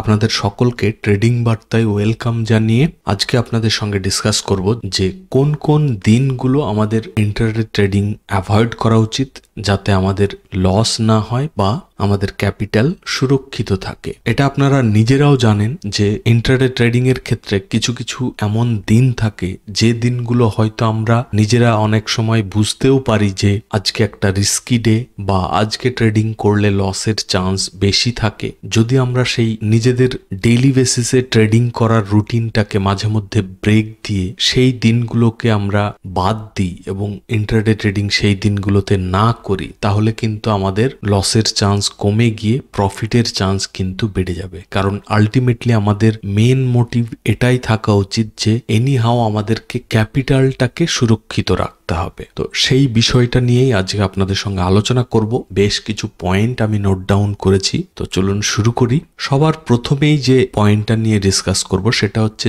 আপনাদের সকলকে ট্রেডিং বার্তায় ওয়েলকাম জানিয়ে আজকে আপনাদের সঙ্গে ডিসকাস করব যে কোন কোন দিনগুলো আমাদের ইন্টারডে ট্রেডিং অ্যাভয়েড করা উচিত যাতে আমাদের লস না হয় বা আমাদের ক্যাপিটাল সুরক্ষিত থাকে। এটা আপনারা নিজেরাও জানেন যে ইন্টারডে ট্রেডিং এর ক্ষেত্রে কিছু কিছু এমন দিন থাকে যে দিনগুলো হয়তো আমরা নিজেরা অনেক সময় বুঝতেও পারি যে আজকে একটা রিস্কি ডে বা আজকে ট্রেডিং করলে লসের চান্স বেশি থাকে। যদি আমরা সেই নিজেদের ডেইলি বেসিসে ট্রেডিং করার রুটিনটাকে মাঝে মধ্যে ব্রেক দিয়ে সেই দিনগুলোকে আমরা বাদ দিই এবং ইন্টারডে ট্রেডিং সেই দিনগুলোতে না করি, তাহলে কিন্তু আমাদের লসের চান্স কমে গিয়ে প্রফিটের চান্স কিন্তু বেড়ে যাবে। কারণ আলটিমেটলি আমাদের মেন মোটিভ এটাই থাকা উচিত যে এনিহাও আমাদেরকে ক্যাপিটালটাকে সুরক্ষিত রাখতে হবে। তো সেই বিষয়টা নিয়েই আজকে আপনাদের সঙ্গে আলোচনা করব। বেশ কিছু পয়েন্ট আমি নোট ডাউন করেছি, তো চলুন শুরু করি। সবার প্রথমেই যে পয়েন্টটা নিয়ে ডিসকাস করব সেটা হচ্ছে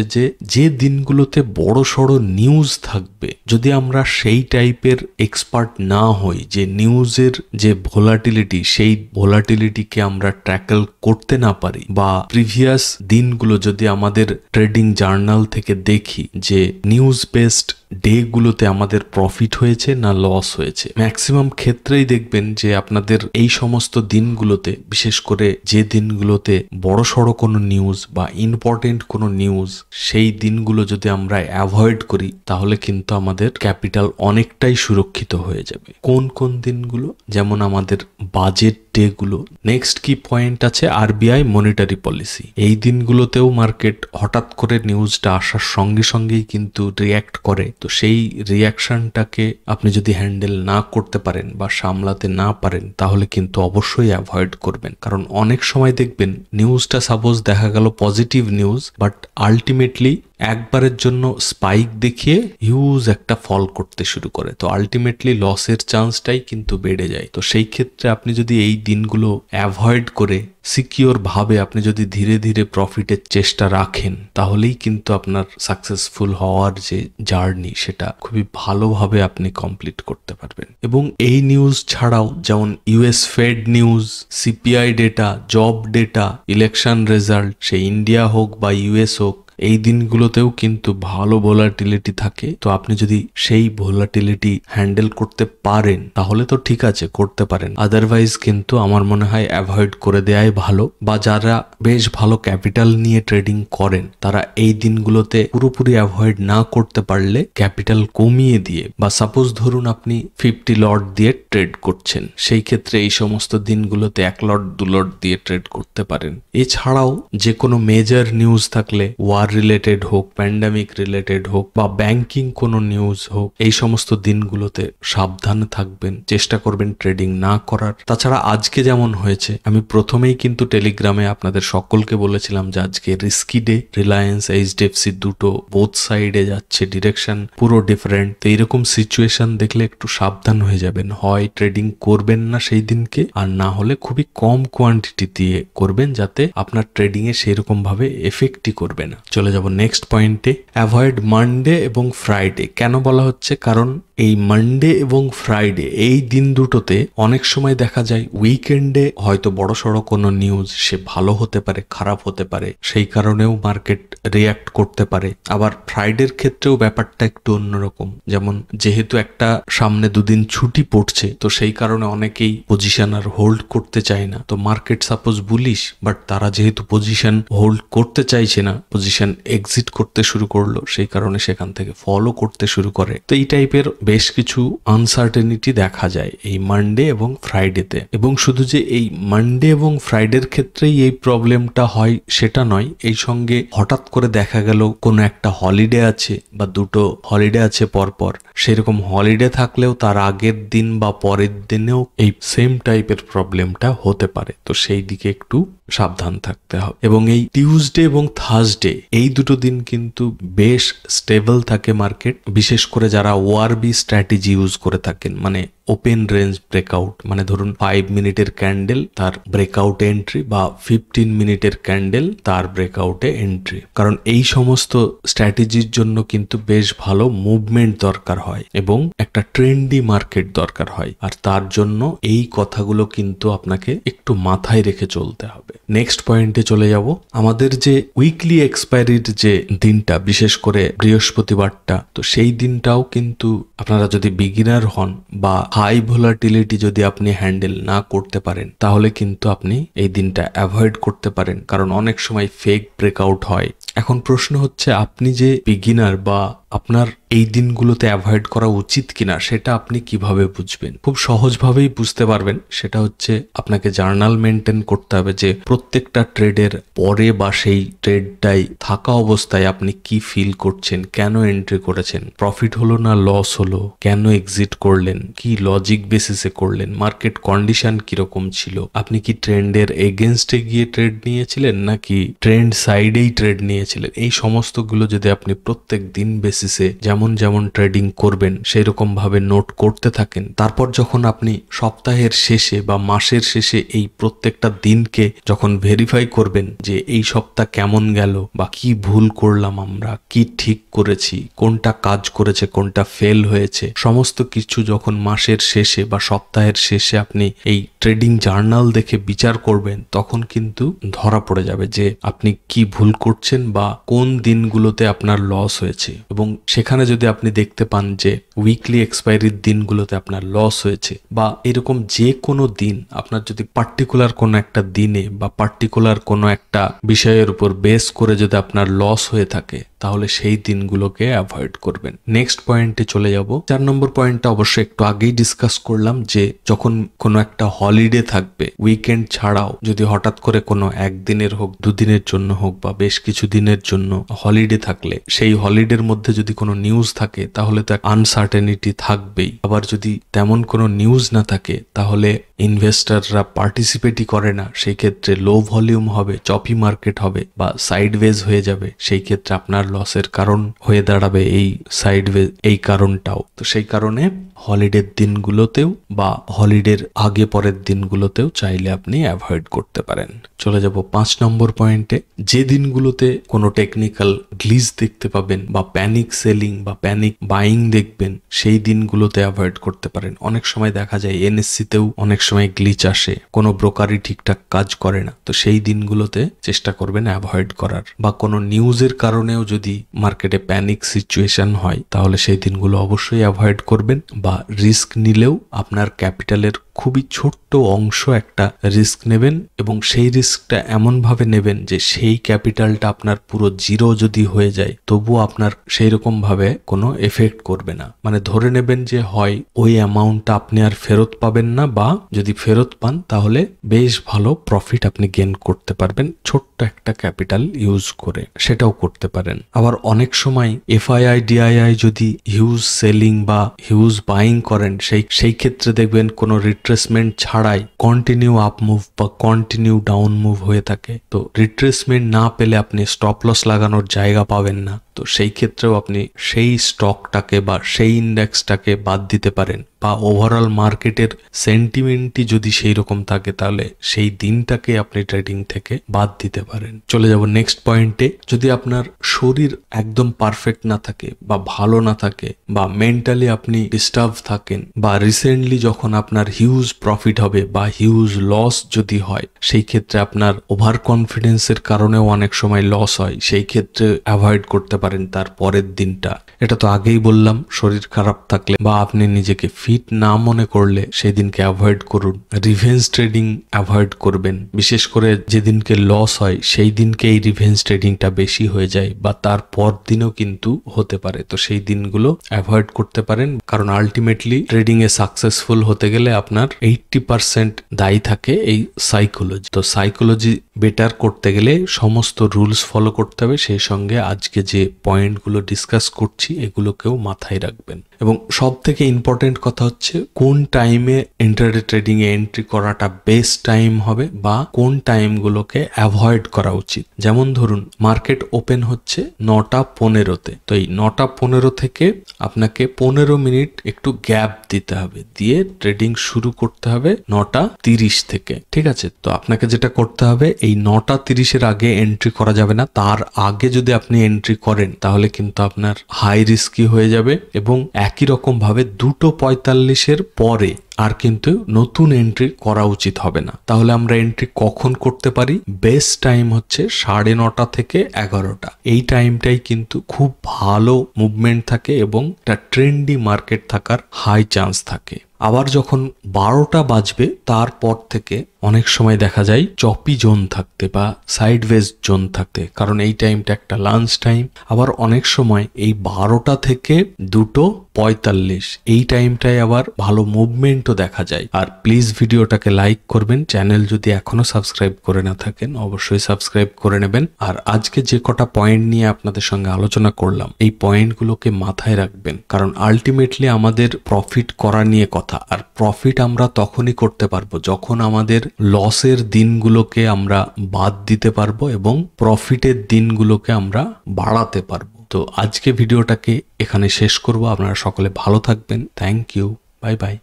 যে দিনগুলোতে বড় সড়ো নিউজ থাকবে, যদি আমরা সেই টাইপের এক্সপার্ট না হই যে নিউজের যে ভোলাটিলিটি সেই ভোলাটিলিটিকে আমরা ট্র্যাকেল করতে না পারি, বা প্রিভিয়াস দিনগুলো যদি আমাদের ট্রেডিং জার্নাল থেকে দেখি যে নিউজ বেসড ডে গুলোতে আমাদের প্রফিট হয়েছে না লস হয়েছে, ম্যাক্সিমাম ক্ষেত্রেই দেখবেন যে আপনাদের এই সমস্ত দিনগুলোতে, বিশেষ করে যে দিনগুলোতে বড় সড়ো কোনো নিউজ বা ইম্পর্টেন্ট কোনো নিউজ, সেই দিনগুলো যদি আমরা অ্যাভয়েড করি তাহলে কিন্তু আমাদের ক্যাপিটাল অনেকটাই সুরক্ষিত হয়ে যাবে। কোন কোন দিনগুলো? যেমন আমাদের বাজেট ডে গুলো। নেক্সট কি পয়েন্ট আছে আরবিআই মনিটারি পলিসি। এই দিনগুলোতেও মার্কেট হঠাৎ করে নিউজটা আসার সঙ্গে সঙ্গেই কিন্তু রিয়্যাক্ট করে। তো সেই রিয়াকশনটাকে আপনি যদি হ্যান্ডেল না করতে পারেন বা সামলাতে না পারেন তাহলে কিন্তু অবশ্যই অ্যাভয়েড করবেন। কারণ অনেক সময় দেখবেন নিউজটা সাপোজ দেখা গেল পজিটিভ নিউজ, বাট আলটিমেটলি একবারের জন্য স্পাইক দেখিয়ে হিউজ একটা ফল করতে শুরু করে। তো আলটিমেটলি লসের চান্সটাই কিন্তু বেড়ে যায়। তো সেই ক্ষেত্রে আপনি যদি এই দিনগুলো অ্যাভয়েড করে সিকিওর ভাবে আপনি যদি ধীরে ধীরে প্রফিটের চেষ্টা রাখেন, তাহলেই কিন্তু আপনার সাকসেসফুল হওয়ার যে জার্নি সেটা খুবই ভালোভাবে আপনি কমপ্লিট করতে পারবেন। এবং এই নিউজ ছাড়াও যেমন US fed news, CPI data, job data, election result, সে ইন্ডিয়া হোক বা ইউএস হোক, এই দিনগুলোতেও কিন্তু ভালো ভোলাটিলিটি থাকে। তো আপনি যদি সেই ভোলাটিলিটি হ্যান্ডেল করতে পারেন তাহলে তো ঠিক আছে, করতে পারেন। আদারওয়াইজ কিন্তু আমার মনে হয় অ্যাভয়েড করে দেয়াই ভালো। বা যারা বেশ ভালো ক্যাপিটাল নিয়ে ট্রেডিং করেন তারা এই দিনগুলোতে পুরোপুরি অ্যাভয়েড না করতে পারলে ক্যাপিটাল কমিয়ে দিয়ে, বা সাপোজ ধরুন আপনি 50 লট দিয়ে ট্রেড করছেন, সেই ক্ষেত্রে এই সমস্ত দিনগুলোতে 1 লট 2 লট দিয়ে ট্রেড করতে পারেন। এছাড়াও যে কোনো মেজর নিউজ থাকলে, ওয়ার রিলেটেড হোক, প্যান্ডামিক রিলেটেড হোক বা ব্যাংকিং কোনো নিউজ হোক, এই সমস্ত দিনগুলোতে সাবধানে থাকবেন, চেষ্টা করবেন ট্রেডিং না করার। তাছাড়া আজকে যেমন হয়েছে, আমি প্রথমেই কিন্তু টেলিগ্রামে আপনাদের সকলকে বলেছিলাম যে আজকে রিস্কি ডে, রিলায়েন্স, এইচডিএফসি দুটো বোথ সাইডে যাচ্ছে, ডিরেকশন পুরো ডিফারেন্ট। তো এইরকম সিচুয়েশন দেখলে একটু সাবধান হয়ে যাবেন। হয় ট্রেডিং করবেন না সেই দিনকে, আর না হলে খুবই কম কোয়ান্টিটি দিয়ে করবেন যাতে আপনার ট্রেডিং এ সেরকম ভাবে এফেক্টই করবে না। চলে যাব নেক্সট পয়েন্টে, অ্যাভয়েড মানডে এবং ফ্রাইডে। কেন বলা হচ্ছে? কারণ এই মানডে এবং ফ্রাইডে এই দিন দুটোতে অনেক সময় দেখা যায় উইকেন্ডে হয়তো বড় সড়ো কোনো নিউজ সে ভালো হতে পারে, খারাপ হতে পারে, সেই কারণেও মার্কেট রিয়াক্ট করতে পারে। আবার ফ্রাইডের ক্ষেত্রেও ব্যাপারটা একটু অন্যরকম, যেমন যেহেতু একটা সামনে দুদিন ছুটি পড়ছে, তো সেই কারণে অনেকেই পজিশন আর হোল্ড করতে চায় না। তো মার্কেট সাপোজ বুলিশ, বাট তারা যেহেতু পজিশন হোল্ড করতে চাইছে না, পজিশন এক্সিট করতে শুরু করলো, সেই কারণে সেখান থেকে ফলো করতে শুরু করে। তো এই টাইপের বেশ কিছু আনসার্টেনিটি দেখা যায় এই মানডে এবং ফ্রাইডেতে। এবং শুধু যে এই মানডে এবং ফ্রাইডের ক্ষেত্রেই এই প্রবলেমটা হয় সেটা নয়, এই সঙ্গে হঠাৎ করে দেখা গেল কোনো একটা হলিডে আছে বা দুটো হলিডে আছে পরপর, সেরকম হলিডে থাকলেও তার আগের দিন বা পরের দিনেও এই সেম টাইপের প্রবলেমটা হতে পারে। তো সেই দিকে একটু সাবধান থাকতে হবে। এবং এই টিউসডে এবং থার্সডে এই দুটো দিন কিন্তু বেশ স্টেবল থাকে মার্কেট, বিশেষ করে যারা ওআরবি স্ট্র্যাটেজি ইউজ করে থাকেন, মানে ওপেন রেঞ্জ ব্রেকআউট, মানে ধরুন 5 মিনিটের ক্যান্ডেল তার ব্রেকআউটে এন্ট্রি বা 15 মিনিটের ক্যান্ডেল তার ব্রেকআউটে এন্ট্রি। কারণ এই সমস্ত স্ট্র্যাটেজির জন্য কিন্তু বেশ ভালো মুভমেন্ট দরকার হয় এবং একটা ট্রেন্ডি মার্কেট দরকার হয়, আর তার জন্য এই কথাগুলো কিন্তু আপনাকে একটু মাথায় রেখে চলতে হবে। নেক্সট পয়েন্টে চলে যাব। আমাদের যে উইকলি এক্সপায়ারির যে দিনটা, বিশেষ করে বৃহস্পতিবারটা, তো সেই দিনটাও কিন্তু আপনারা যদি বিগিনার হন বা হাই ভোলাটিলিটি যদি আপনি হ্যান্ডেল না করতে পারেন, তাহলে কিন্তু আপনি এই দিনটা অ্যাভয়েড করতে পারেন, কারণ অনেক সময় ফেক ব্রেকআউট হয়। এখন প্রশ্ন হচ্ছে, আপনি যে বিগিনার বা আপনার এই দিনগুলোতে অ্যাভয়েড করা উচিত কিনা সেটা আপনি কিভাবে বুঝবেন? খুব সহজভাবেই বুঝতে পারবেন। সেটা হচ্ছে আপনাকে জার্নাল মেনটেন করতে হবে যে প্রত্যেকটা ট্রেডের পরে বা সেই ট্রেডটাই থাকা অবস্থায় আপনি কি ফিল করছেন, কেন এন্ট্রি করেছেন, প্রফিট হলো না লস হলো, কেন এক্সিট করলেন, কি লজিক বেসিসে করলেন, মার্কেট কন্ডিশন কিরকম ছিল, আপনি কি ট্রেন্ডের এগেনস্টে গিয়ে ট্রেড নিয়েছিলেন নাকি ট্রেন্ড সাইডেই ট্রেড নিয়েছিলেন। এই সমস্তগুলো যদি আপনি প্রত্যেক দিন বেসিসে যেমন যেমন ট্রেডিং করবেন সেই রকম ভাবে নোট করতে থাকেন, তারপর যখন আপনি সপ্তাহের শেষে বা মাসের শেষে এই প্রত্যেকটা দিনকে যখন ভেরিফাই করবেন যে এই সপ্তাহ কেমন গেল বা কি ভুল করলাম, আমরা কি ঠিক করেছি, কোনটা কাজ করেছে, কোনটা ফেল হয়েছে, সমস্ত কিছু যখন মাসের শেষে বা সপ্তাহের শেষে আপনি এই ট্রেডিং জার্নাল দেখে বিচার করবেন, তখন কিন্তু ধরা পড়ে যাবে যে আপনি কি ভুল করছেন বা কোন দিনগুলোতে আপনার লস হয়েছে। এবং সেখানে যদি আপনি দেখতে পান যে উইকলি এক্সপায়ারির দিনগুলোতে আপনার লস হয়েছে বা এরকম যে কোনো দিন আপনার যদি পার্টিকুলার কোনো একটা দিনে বা পার্টিকুলার কোনো একটা বিষয়ের উপর বেস করে যদি আপনার লস হয়ে থাকে, তাহলে সেই দিনগুলোকে অ্যাভয়েড করবেন। নেক্সট পয়েন্টে চলে যাব। 4 নম্বর পয়েন্টটা অবশ্যই একটু আগেই ডিসকাস করলাম যে যখন কোনো একটা হলিডে থাকবে, উইকেন্ড ছাড়াও যদি হঠাৎ করে কোনো একদিনের হোক, দুদিনের জন্য হোক বা বেশ কিছু দিনের জন্য হলিডে থাকলে, সেই হলিডের মধ্যে যদি কোনো নিউজ থাকে তাহলে তো আনসার্টেনিটি থাকবেই। আবার যদি তেমন কোনো নিউজ না থাকে তাহলে ইনভেস্টররা পার্টিসিপেটই করে না, সেই ক্ষেত্রে লো ভলিউম হবে, চপি মার্কেট হবে বা সাইডওয়েজ হয়ে যাবে। সেই ক্ষেত্রে আপনার লসের কারণ হয়ে দাঁড়াবে এই সাইডওয়েজ, এই কারণটাও। তো সেই কারণে হলিডের দিনগুলোতেও বা হলিডের আগে পরের দিনগুলোতেও চাইলে আপনি অ্যাভয়েড করতে পারেন। চলে যাব 5 নম্বর পয়েন্টে। যে দিনগুলোতে কোনো টেকনিক্যাল গ্লিচ দেখতে পাবেন বা প্যানিক সেলিং বা প্যানিক বাইং দেখবেন, সেই দিনগুলোতে অ্যাভয়েড করতে পারেন। অনেক সময় দেখা যায় এনএসসিতেও অনেক সময় গ্লিচ আসে, কোনো ব্রোকারই ঠিকঠাক কাজ করে না, তো সেই দিনগুলোতে চেষ্টা করবেন অ্যাভয়েড করার। বা কোনো নিউজের কারণেও যদি মার্কেটে প্যানিক সিচুয়েশন হয়, তাহলে সেই দিনগুলো অবশ্যই অ্যাভয়েড করবেন। বা রিস্ক নিলেও আপনার ক্যাপিটালের খুবই ছোট্ট অংশ একটা রিস্ক নেবেন এবং সেই রিস্কটা এমনভাবে নেবেন যে সেই ক্যাপিটালটা আপনার পুরো জিরো যদি হয়ে যায় তবুও আপনার সেই রকম ভাবে কোনো এফেক্ট করবে না। মানে ধরে নেবেন যে হয় ওই অ্যামাউন্টটা আপনি আর ফেরত পাবেন না, বা যদি ফেরত পান তাহলে বেশ ভালো প্রফিট আপনি গেইন করতে পারবেন ছোট্ট একটা ক্যাপিটাল ইউজ করে, সেটাও করতে পারেন। আবার অনেক সময় এফআইআই ডিআইআই যদি হিউজ সেলিং বা হিউজ বাইং করেন, সেই ক্ষেত্রে দেখবেন কোনো রিট্রেসমেন্ট ছাড়াই কন্টিনিউ আপ মুভ বা কন্টিনিউ ডাউন মুভ হয়ে থাকে। তো রিট্রেসমেন্ট না পেলে আপনি স্টপ লস লাগানোর জায়গা পাবেন না, তো সেই ক্ষেত্রেও আপনি সেই স্টকটাকে বা সেই ইন্ডেক্সটাকে বাদ দিতে পারেন। বা ওভারঅল মার্কেটের সেন্টিমেন্টই যদি সেই রকম থাকে তাহলে সেই দিনটাকে আপনি ট্রেডিং থেকে বাদ দিতে পারেন। চলে যাব নেক্সট পয়েন্টে। যদি আপনার শরীর একদম পারফেক্ট না থাকে বা ভালো না থাকে বা মেন্টালি আপনি ডিস্টার্ব থাকেন বা রিসেন্টলি যখন আপনার হিউজ প্রফিট হবে বা হিউজ লস যদি হয়, সেই ক্ষেত্রে আপনার ওভার কনফিডেন্সের কারণেও অনেক সময় লস হয়, সেই ক্ষেত্রে অ্যাভয়েড করতে পারেন তার পরের দিনটা। এটা তো আগেই বললাম, শরীর খারাপ থাকলে বা আপনি নিজেকে ফিট না মনে করলে সেই দিনকে অ্যাভয়েড করুন। রিভেঞ্জ ট্রেডিং অ্যাভয়েড করবেন, বিশেষ করে যেদিনকে লস হয় সেই দিনকে এই রিভেঞ্জ ট্রেডিংটা বেশি হয়ে যায় বা তার পর দিনও কিন্তু হতে পারে। তো সেই দিনগুলো অ্যাভয়েড করতে পারেন, কারণ আলটিমেটলি ট্রেডিং এ সাকসেসফুল হতে গেলে আপনার 80% দায়ী থাকে এই সাইকোলজি। তো সাইকোলজি বেটার করতে গেলে সমস্ত রুলস ফলো করতে হবে, সেই সঙ্গে আজকে যে পয়েন্টগুলো ডিসকাস করছি এগুলোকেও মাথায় রাখবেন। এবং সব থেকে ইম্পর্টেন্ট কথা হচ্ছে কোন টাইমে ইন্টারডে ট্রেডিং এ এন্ট্রি করাটা বেস্ট টাইম হবে বা কোন টাইমগুলোকে অ্যাভয়েড করা উচিত। যেমন ধরুন মার্কেট ওপেন হচ্ছে 9:15-তে, তো এই 9:15 থেকে আপনাকে 15 মিনিট একটু গ্যাপ দিতে হবে, দিয়ে ট্রেডিং শুরু করতে হবে 9:30 থেকে। ঠিক আছে, তো আপনাকে যেটা করতে হবে এই 9:30-এর আগে এন্ট্রি করা যাবে না। তার আগে যদি আপনি এন্ট্রি করেন তাহলে কিন্তু আপনার হাই রিস্কি হয়ে যাবে। এবং একই রকম ভাবে 2:45-এর পরে আর কিন্তু নতুন এন্ট্রি করা উচিত হবে না। তাহলে আমরা এন্ট্রি কখন করতে পারি? বেস্ট টাইম হচ্ছে 9:30 থেকে 11টা। এই টাইমটাই কিন্তু খুব ভালো মুভমেন্ট থাকে এবং একটা ট্রেন্ডি মার্কেট থাকার হাই চান্স থাকে। আবার যখন 12টা বাজবে তারপর থেকে অনেক সময় দেখা যায় চপি জোন থাকতে বা সাইডওয়েজ জোন থাকতে, কারণ এই টাইমটা একটা লাঞ্চ টাইম। আবার অনেক সময় এই 12টা থেকে 2:45 এই টাইমটায় আবার ভালো মুভমেন্টও দেখা যায়। আর প্লিজ ভিডিওটাকে লাইক করবেন, চ্যানেল যদি এখনো সাবস্ক্রাইব করে না থাকেন অবশ্যই সাবস্ক্রাইব করে নেবেন। আর আজকে যে কটা পয়েন্ট নিয়ে আপনাদের সঙ্গে আলোচনা করলাম এই পয়েন্টগুলোকে মাথায় রাখবেন, কারণ আলটিমেটলি আমাদের প্রফিট করা নিয়ে কথা। আর প্রফিট আমরা তখনই করতে পারবো যখন আমাদের লসের দিনগুলোকে আমরা বাদ দিতে পারবো এবং প্রফিটের দিনগুলোকে আমরা বাড়াতে পারবো। তো আজকে ভিডিওটাকে এখানে শেষ করব। আপনারা সকলে ভালো থাকবেন। Thank you, bye by.